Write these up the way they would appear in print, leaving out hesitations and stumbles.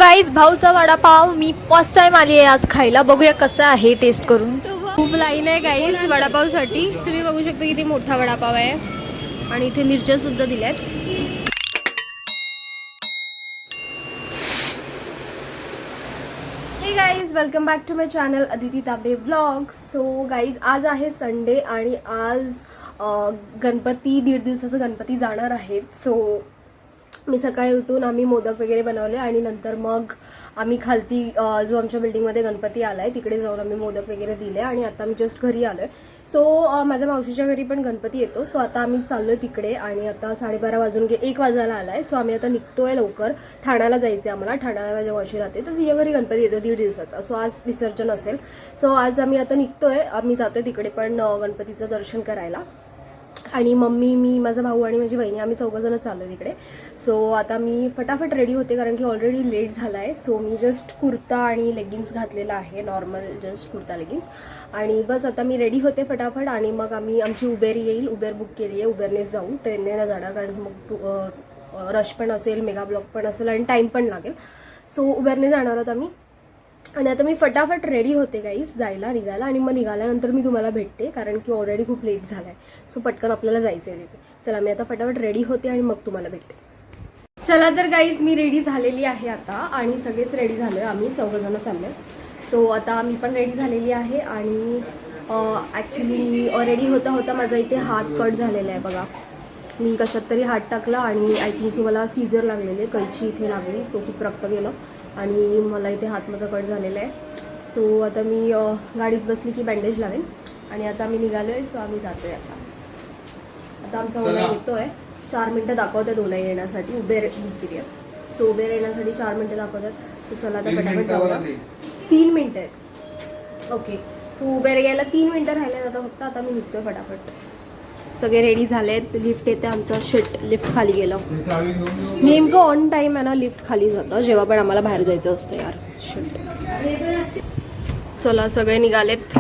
Guys भाऊचा वडापाव मी first time आली आहे आज खायला. बघूया कसं आहे टेस्ट करून. खूप लाईन आहे गाईज वडापावसाठी. तुम्ही बघू शकता किती मोठा वडापाव आहे आणि इथे मिरच्या सुद्धा दिल्यात. Hey guys welcome back to my channel Aditi Tabe vlogs. So guys आज आहे संडे आणि आज गणपती 1.5 दिवसाचा गणपती जाणार आहेत. सो मी सकाळी उठून आम्ही मोदक वगैरे बनवले आणि नंतर मग आम्ही खालती जो आमच्या बिल्डिंगमध्ये गणपती आला आहे तिकडे जाऊन आम्ही मोदक वगैरे दिले आणि आता मी जस्ट घरी आलो आहे. सो माझ्या मावशीच्या घरी पण गणपती येतो. सो आता आम्ही चाललो आहे तिकडे आणि आता 12:30 वाजून 1 वाजायला आला आहे. सो आम्ही आता निघतो आहे लवकर. ठाण्याला जायचं आहे आम्हाला. ठाण्याला माझ्या मावशी राहते तर तिच्या घरी गणपती येतो 1.5 दिवसाचा. सो आज विसर्जन असेल. सो आज आम्ही आता निघतो आहे. आम्ही जातो आहे तिकडे पण गणपतीचं दर्शन करायला. आणि मम्मी, मी, माझा भाऊ आणि माझी बहिणी आम्ही 4 जण चाललो तिकडे. सो आता मी फटाफट रेडी होते कारण की ऑलरेडी लेट झाला आहे. सो मी जस्ट कुर्ता आणि लेगिन्स घातलेला आहे, नॉर्मल जस्ट कुर्ता लेगिन्स. आणि बस आता मी रेडी होते फटाफट आणि मग आमची उबेर येईल. उबेर बुक केली आहे. उबेरनेच जाऊ, ट्रेनने न जाणार कारण मग रश पण असेल, मेगा ब्लॉक पण असेल आणि टाईम पण लागेल. सो उबेरने जाणार आहोत आम्ही. आणि आता मी फटाफट रेडी होते गाईज निघायला आणि मग निघाल्यानंतर मी तुम्हाला भेटते कारण की ऑलरेडी खूप लेट झाला आहे. सो पटकन आपल्याला जायचं आहे तिथे. चला मी आता फटाफट रेडी होते आणि मग तुम्हाला भेटते. चला तर गाईज मी रेडी झालेली आहे आता आणि सगळेच रेडी झालो आहे. आम्ही 4 जण चाललो आहे. सो आता मी पण रेडी झालेली आहे आणि ॲक्च्युली रेडी होता माझा इथे हात कट झालेला आहे बघा. मी कशात तरी हात टाकला आणि आय थिंक सो मला सीझर लागलेले, कैची इथे लागली. सो खूप रक्त गेलं आणि मला इथे हातमध्ये कट झालेला आहे. सो आता मी गाडीत बसली की बँडेज लावेल आणि आता आम्ही निघालो आहे. सो आम्ही जातो आहे आता आमचा ओला येतो आहे. 4 मिनटं दाखवतात ओला येण्यासाठी. उबेर बुक केली आहे. सो उबेर येण्यासाठी 4 मिनटं दाखवतात. सो चला आता फटाफट जाऊया. 3 मिनटं आहेत. ओके. सो उबेर यायला 3 मिनटं राहिले आता फक्त. आता मी निघतोय फटाफट. सगळे रेडी झाले आहेत. लिफ्ट येते आमचं. शिट, लिफ्ट खाली गेलं. नेमकं ऑन टाईम आहे ना लिफ्ट खाली जातं जेव्हा पण आम्हाला बाहेर जायचं असतं यार. शिट. चला सगळे निघालेत,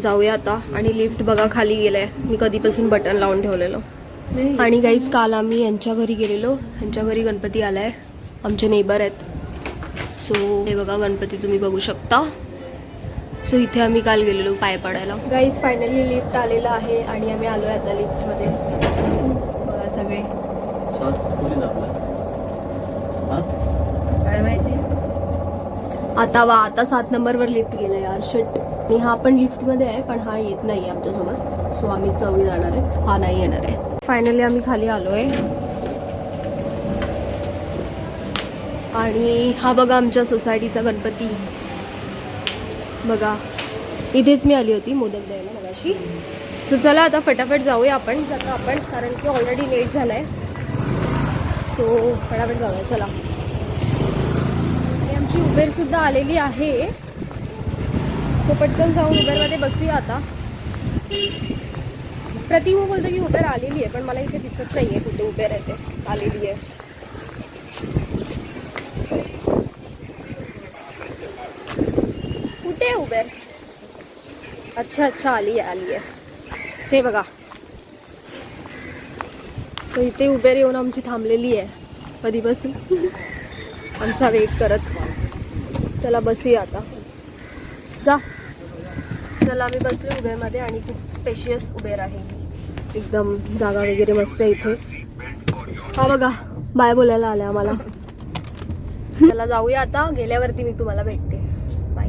जाऊया आता. आणि लिफ्ट बघा खाली गेलंय. मी कधीपासून बटन लावून ठेवलेलं. आणि गाईज काल आम्ही यांच्या घरी गेलेलो. यांच्या घरी गणपती आलाय, आमचे नेबर आहेत. सो हे बघा गणपती तुम्ही बघू शकता. सो इथे आम्ही काल गेलेलो पाय पडायला. गाईज फायनली लिफ्ट आलेलं आहे आणि आम्ही आलोय आता लिफ्टमध्ये. बघा सगळे. काय माहिती आता 7 नंबरवर लिफ्ट गेलं यार. शिट. आणि हा पण लिफ्टमध्ये आहे पण हा येत नाही आमच्यासोबत. सो आम्ही 4 जाणार आहे, हा नाही येणार आहे. फायनली आम्ही खाली आलोय आणि हा बघा आमच्या सोसायटीचा गणपती. बघा इथेच मी आली होती मोदक द्यायला मगाशी. सो चला आता फटाफट जाऊया आपण कारण की ऑलरेडी लेट झालं आहे. सो फटाफट जाऊया चला. आणि आमची उबेरसुद्धा आलेली आहे. सो पटकन जाऊन उबेरमध्ये बसूया आता. प्रतिभा बोलतो की उबेर आलेली आहे पण मला इथे दिसत नाही आहे कुठे उबेर आहे ते. आलेली आहे. कुठे आहे उबेर? अच्छा आली आहे. हे बघा. सो इथे उबेर येऊन आमची थांबलेली आहे कधीपासून आमचा वेट करत. चला बसूया आता. जा. चला आम्ही बसलो उबेरमध्ये आणि खूप स्पेशियस उबेर आहे. एकदम जागा वगैरे मस्त आहे इथे. हा बघा बाय बोलायला आल्या आम्हाला. चला जाऊया आता. गेल्यावरती मी तुम्हाला भेटते. बाय.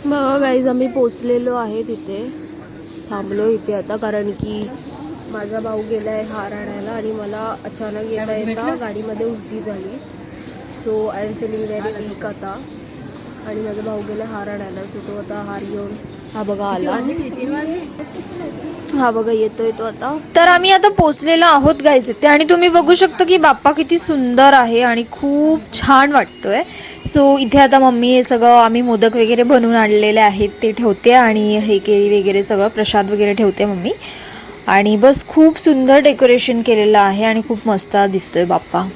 बघा गाईज आम्ही पोचलेलो आहे तिथे. थांबलो इथे आता कारण की माझा भाऊ गेलाय हार आणायला आणि मला अचानक येता गाडीमध्ये उलटी झाली. So I am feeling very weak आता. आणि माझा भाऊ गेला हार आणायला. सो तो आता हार घेऊन हा बघा आला. हा बघा येतोय तो आता. तर आम्ही आता पोचलेलो आहोत गाईज इथे आणि तुम्ही बघू शकता की बाप्पा किती सुंदर आहे आणि खूप छान वाटतोय. सो इथे आता मम्मी हे सगळं आम्ही मोदक वगैरे बनवून आणलेले आहेत ते ठेवते आणि हे केळी वगैरे सगळं प्रसाद वगैरे ठेवते मम्मी. आणि बस खूप सुंदर डेकोरेशन केलेलं आहे आणि खूप मस्त दिसतोय बाप्पा.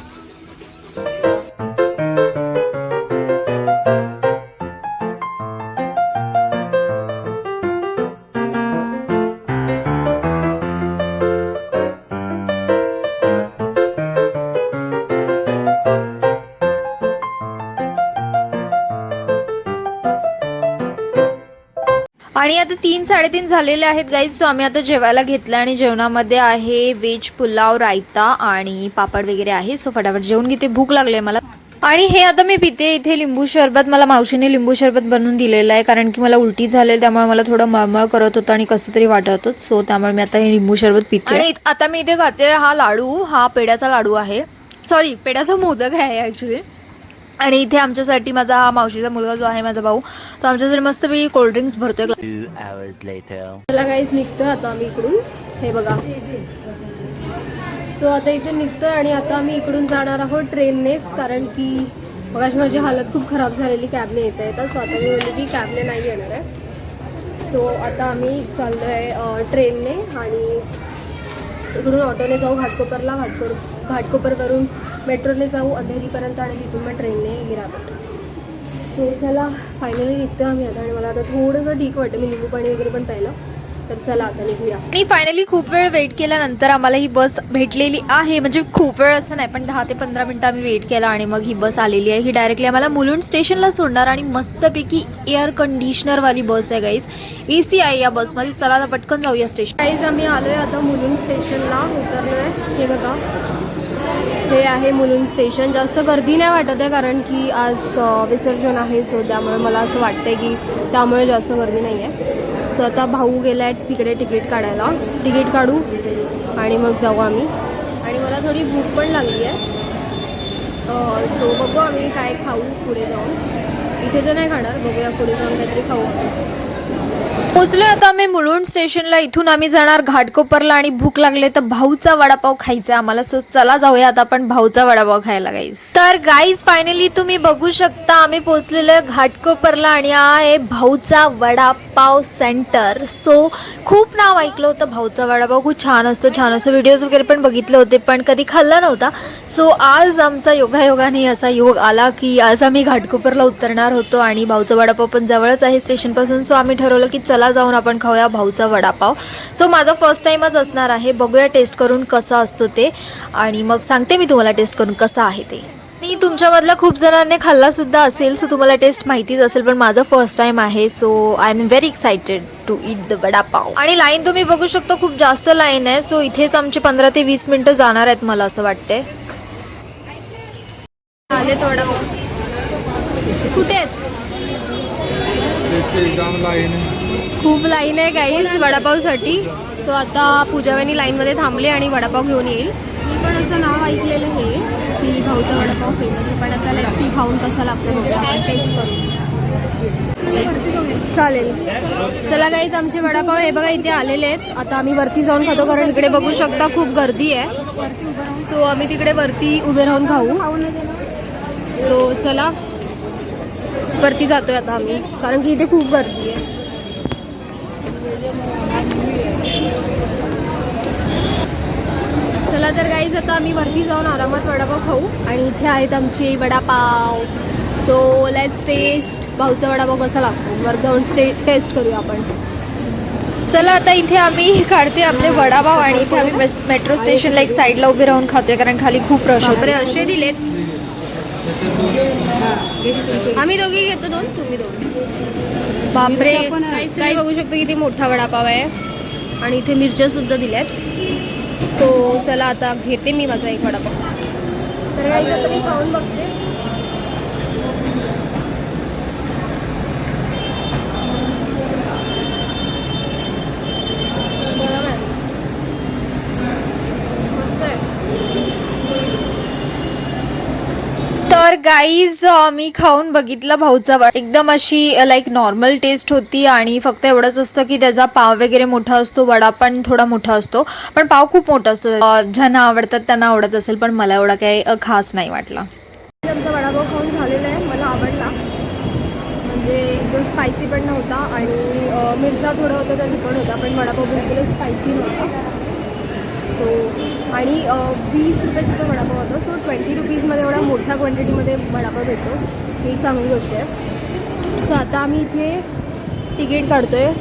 आणि आता 3-3:30 झालेले आहेत गाईज. सो आम्ही आता जेवायला घेतलं आणि जेवणामध्ये आहे व्हेज पुलाव, रायता आणि पापड वगैरे आहे. सो फटाफट जेवून घेते, भूक लागले मला. आणि हे आता मी पिते इथे लिंबू सरबत. मला मावशीने लिंबू सरबत बनवून दिलेलं आहे कारण की मला उलटी झालेली, त्यामुळे मला थोडं मळमळ करत होतं आणि कसं तरी वाटत होतं. सो त्यामुळे मी आता हे लिंबू सरबत पिते. आणि आता मी इथे खाते हा लाडू. हा पेड्याचा लाडू आहे, सॉरी पेड्याचा मोदक आहे ॲक्च्युली. आणि इथे आमच्यासाठी माझा हा मावशीचा मुलगा जो आहे माझा भाऊ, तो आमच्यासाठी मस्तपैकी कोल्ड्रिंक्स भरतोय. चला गाईज निघतोय आता आम्ही इकडून. हे बघा, सो आता इथून निघतोय आणि आता आम्ही इकडून जाणार आहोत ट्रेननेच, कारण की मगाशी माझी हालत खूप खराब झालेली कॅबने येता. सो आता मी बोलली की कॅबने नाही येणार आहे. सो आता आम्ही चाललो आहे ट्रेनने आणि इकडून ऑटोने जाऊ घाटकोपरला, घाटकोपरवरून मेट्रोने जाऊ अंधेरीपर्यंत आणि तिथून मग ट्रेनने हिराबाद. सो चला फायनली निघतो आम्ही आता. आणि मला आता थोडंसं ठीक वाटतं, मी लिंबू पाणी वगैरे पण प्यायलं. तर चला आता निघूया. आणि फायनली खूप वेळ वेट केल्यानंतर आम्हाला ही बस भेटलेली आहे. म्हणजे खूप वेळ असं नाही, पण 10 ते 15 मिनिटं आम्ही वेट केला आणि मग ही बस आलेली आहे. ही डायरेक्टली आम्हाला मुलुंड स्टेशनला सोडणार आणि मस्तपैकी एअर कंडिशनरवाली बस आहे गाईज. AC आहे या बसमध्ये. चला आता पटकन जाऊया स्टेशन. गाईज आम्ही आलो आहे आता मुलुंड स्टेशनला, उतरलो आहे. हे बघा, हे आहे मुलुंड स्टेशन. जास्त गर्दी नाही वाटत आहे कारण की आज विसर्जन आहे. सो त्यामुळे मला असं वाटतं की त्यामुळे जास्त गर्दी नाही आहे. सो आता भाऊ गेला आहे तिकडे तिकीट काढायला. तिकीट काढू आणि मग जाऊ आम्ही. आणि मला थोडी भूक पण लागली आहे. सो बघू आम्ही काय खाऊ पुढे जाऊन. इथे तर नाही खाणार, बघूया पुढे जाऊन काहीतरी खाऊ. पोचलो आता आम्ही मुलुंड स्टेशनला. इथून आम्ही जाणार घाटकोपरला आणि भूक लागले तर भाऊचा वडापाव खायचा आम्हाला. सो चला जाऊया आता आपण भाऊचा वडापाव खायला गाईज. तर गाईज फायनली तुम्ही बघू शकता आम्ही पोचलेलो आहे घाटकोपरला आणि हा आहे भाऊचा वडापाव सेंटर. सो खूप नाव ऐकलं होतं भाऊचा वडापाव, खूप छान असतो व्हिडिओज वगैरे पण बघितले होते, पण कधी खाल्ला नव्हता. सो आज आमचा योगायोगाने असा योग आला की आज आम्ही घाटकोपरला उतरणार होतो आणि भाऊचा वडापाव पण जवळच आहे स्टेशनपासून. सो आम्ही ठरवलं की चला जाऊन आपण खाऊया भाऊचा वडापाव. सो माझा फर्स्ट टाईमच असणार आहे, बघूया टेस्ट करून कसा असतो ते आणि मग सांगते मी तुम्हाला टेस्ट करून कसा आहे ते. आणि तुमच्यामधल्या खूप जणांनी खाल्ला सुद्धा असेल, सो तुम्हाला टेस्ट माहितीच असेल, पण माझा फर्स्ट टाइम आहे. So I am very excited to eat the vada pav. आणि लाईन तुम्ही बघू शकता, खूप जास्त लाईन आहे. सो इथेच आमचे 15 ते 20 मिनिटं जाणार आहेत मला असं वाटतंय. आले वडापाव कुठे आहेत? खूप लाईन आहे गाईज वडापावसाठी. सो आता पूजावानी लाईनमध्ये थांबले आणि वडापाव घेऊन येईल. मी पण असं नाव ऐकलेलं आहे की भाऊचा वडापाव फेमस आहे, पण आता लेट्स सी खाऊन कसा लागतो बघूया, आपण टेस्ट करू. चालेल, चला गाईज आमचे वडापाव हे बघा इथे आलेले आहेत. आता आम्ही वरती जाऊन खातो कारण इकडे बघू शकता खूप गर्दी आहे. सो आम्ही तिकडे वरती उभे राहून खाऊ. सो चला वरती जातोय आता आम्ही कारण की इथे खूप गर्दी आहे. चला तर गाईज आता आम्ही वरती जाऊन आरामात वडापाव खाऊ आणि इथे आहेत आमचे वडापाव. सो लेट्स टेस्ट भाऊचा वडापाव कसा लागतो. वर जाऊन टेस्ट करूया आपण. चला आता इथे आम्ही काढतोय आपले वडापाव आणि इथे आम्ही मेट्रो स्टेशनला एक साईडला उभे राहून खातोय कारण खाली खूप रश होते. असे दिलेत, आम्ही दोघी घेतो 2, तुम्ही 2. बापरे, काही बघू शकतो किती मोठा वडापाव आहे आणि इथे मिरच्या सुद्धा दिल्यात. सो चला आता घेते मी माझा एक वडापाव. तर आता मी खाऊन बघते. तर गाईज मी खाऊन बघितला भाऊचा वडा. एकदम अशी लाईक नॉर्मल टेस्ट होती आणि फक्त एवढंच असतं की त्याचा पाव वगैरे मोठा असतो, वडा पण थोडा मोठा असतो, पण पाव खूप मोठा असतो. ज्यांना आवडतात त्यांना आवडत असेल, पण मला एवढा काही खास नाही वाटला. आमचा वडापाव खाऊन झालेला आहे, मला आवडला. म्हणजे एकदम स्पायसी पण नव्हता आणि मिरच्या थोडं होतं तर तिखट होता, पण वडापाव बिलकुलच स्पायसी नव्हता. सो आणि 20 रुपयाचा तो वडापाव होता. सो 20 रुपीजमध्ये एवढ्या मोठ्या क्वांटिटीमध्ये वडापाव भेटतो, ही एक चांगली गोष्ट आहे. सो आता आम्ही इथे तिकीट काढतो आहे,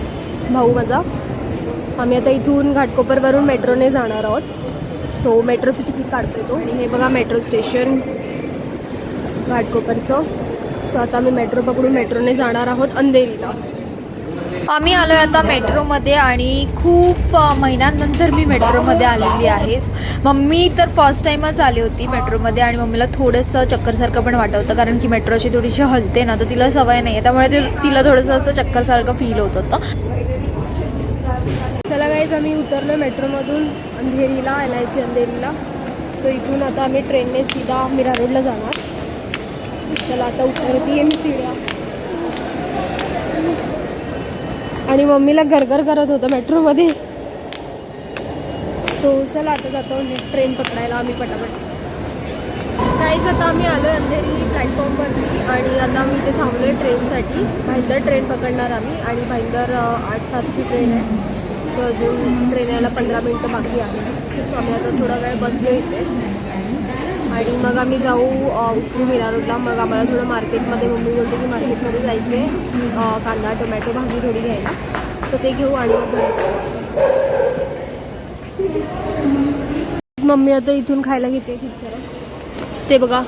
भाऊ माझा. आम्ही आता इथून घाटकोपरवरून मेट्रोने जाणार आहोत. सो मेट्रोचं तिकीट काढतो आहे तो. आणि हे बघा मेट्रो स्टेशन घाटकोपरचं. सो आता आम्ही मेट्रो पकडून मेट्रोने जाणार आहोत अंधेरीला. आम्ही आलोय आता मेट्रोमध्ये आणि खूप महिन्यांनंतर मी मेट्रोमध्ये आलेली आहे. मम्मी तर फर्स्ट टाइमच आली होती मेट्रोमध्ये आणि मम्मीला थोडंसं चक्करसारखं पण वाटत होतं, कारण की मेट्रो अशी थोडीशी हलते ना, तर तिला सवय नाही आहे, त्यामुळे तिला थोडंसं असं चक्करसारखं फील होत होतं. चला गाईज, आम्ही उतरलो मेट्रोमधून अंधेरीला, NIC अंधेरीला. सो इथून आता आम्ही ट्रेनने सीधा मीरा रोडला जाणार. चला आता उतरती आहे मी सीड्या. आणि मम्मीला गरगर करत होतं मेट्रोमध्ये. सो चला आता जातो ट्रेन पकडायला आम्ही पटापट. काहीच आता आम्ही आलो अंधेरी प्लॅटफॉर्मवरती आणि आता आम्ही इथे थांबलो आहे ट्रेनसाठी. भाईंदर ट्रेन पकडणार आम्ही आणि भाईंदर 8-7ची ट्रेन आहे. सो अजून ट्रेन यायला 15 मिनटं बाकी आहे. सो आम्ही आता थोडा वेळ बसलो इथे आणि मग आम्ही जाऊ उतरू मीरा रोडला. मग आम्हाला थोडं मार्केटमध्ये, मम्मी बोलते की मार्केटमध्ये जायचं आहे कांदा टोमॅटो भाजी थोडी घ्यायला. सो ते घेऊ आणि मग घरी जाऊ. मम्मी आता इथून खायला घेते खिचडा. ते बघा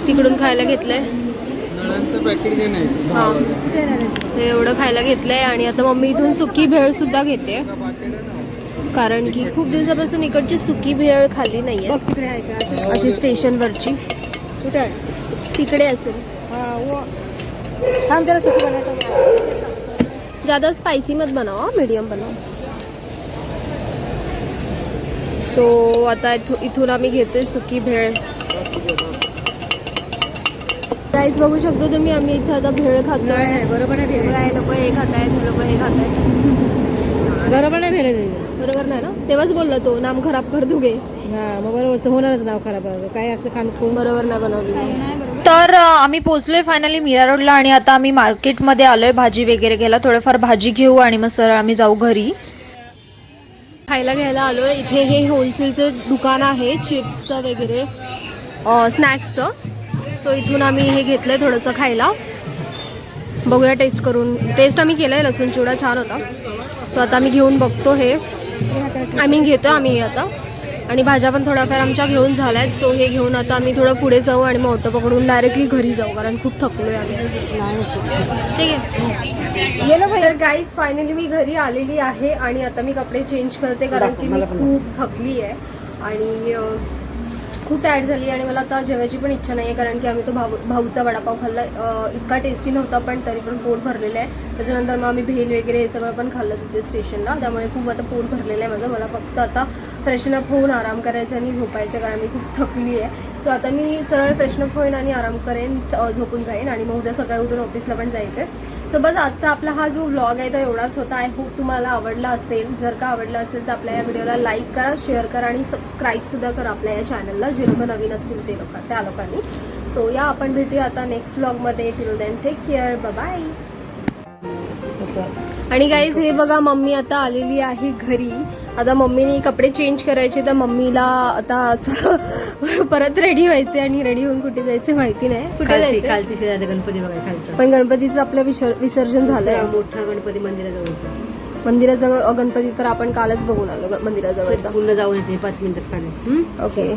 तिकडून खायला घेतलंय. हां, ते एवढं खायला घेतलंय आणि आता मम्मी इथून सुकी भेळ सुद्धा घेते, कारण की खूप दिवसापासून इकडची सुकी भेळ खाल्ली नाही आहे अशी स्टेशनवरची. कुठे आहे? तिकडे असेल. थांब त्याला सुकी बनवायचं. ज़्यादा स्पायसी मत बनाओ, मीडियम बनाओ. सो आता इथून आम्ही घेतोय सुकी भेळ. काहीच बघू शकतो तुम्ही, आम्ही इथं आता भेळ खातोय. बरोबर आहे. हे लोक हे खात आहेत, हे लोक हे खात आहेत. बरोबर नाही भेळ, बरोबर नाही ना. तेव्हाच बोलला तो, नाम खराब कर दुगे. हां, मग बरोबर होणारच नाव खराब. काय असं खाण बरोबर नाही बनवली. तर आम्ही पोहोचलोय फायनली मीरा रोडला आणि आता आम्ही मार्केटमध्ये आलोय भाजी वगैरे घ्यायला. थोडंफार भाजी घेऊ आणि मग सरळ आम्ही जाऊ घरी. खायला घ्यायला आलोय. इथे हे होलसेलचं दुकान आहे चिप्सचं वगैरे, स्नॅक्सचं. सो इथून आम्ही हे घेतलंय थोडंसं खायला. बघूया टेस्ट करून. टेस्ट आम्ही केलंय, लसूण चिवडा छान होता. सो आता आम्ही घेऊन बघतो. हे आम्ही घेतो आम्ही हे आता. आणि भाज्या पण थोड्याफार आमच्या घेऊन झाल्या आहेत. सो हे घेऊन आता आम्ही थोडं पुढे जाऊ आणि मग ऑटो पकडून डायरेक्टली घरी जाऊ, कारण खूप थकलोय आम्ही. ठीक आहे. तर गाईज फायनली मी घरी आलेली आहे आणि आता मी कपडे चेंज करते, कारण की मी खूप थकली आहे आणि खूप टायर्ड झाली आणि मला आता जेवायची पण इच्छा नाही आहे, कारण की आम्ही तो भाऊचा वडापाव खाल्ला. इतका टेस्टी नव्हता पण तरी पण पोट भरलेलं आहे. त्याच्यानंतर मग आम्ही भेल वगैरे हे सगळं पण खाल्लं तिथे स्टेशनला, त्यामुळे खूप आता पोट भरलेलं आहे माझं. मला फक्त आता फ्रेशनअप होऊन आराम करायचं आणि झोपायचं, कारण मी खूप थकली आहे. सो आता मी सरळ फ्रेशनअप होईन आणि आराम करेन, झोपून जाईन आणि मग उद्या सकाळी उठून ऑफिसला पण जायचं आहे. सो बस आजचा आपला हा जो व्लॉग आहे तो एवढाच होता. आय होप तुम्हाला आवडला असेल. जर का आवडला असेल तर आपल्या या व्हिडिओला लाईक करा, शेअर करा आणि सबस्क्राईबसुद्धा करा आपल्या या चॅनलला, जे लोक नवीन असतील ते त्या लोकांनी. सो या आपण भेटूया आता नेक्स्ट व्लॉगमध्ये. Till then take care, bye. आणि गाईज हे बघा, मम्मी आता आलेली आहे घरी. आता मम्मीने कपडे चेंज करायचे, तर मम्मीला आता असं परत रेडी व्हायचे आणि रेडी होऊन कुठे जायचे माहिती नाही. कुठे जायचं? गणपती बघायला खालचा. पण गणपतीचं आपलं विसर्जन झालंय. मोठा गणपती मंदिराजवळचा. मंदिराजवळ गणपती तर आपण कालच बघून आलो मंदिराजवळचा. पूर्ण जाऊन येते 5 मिनिटात खाली. ओके.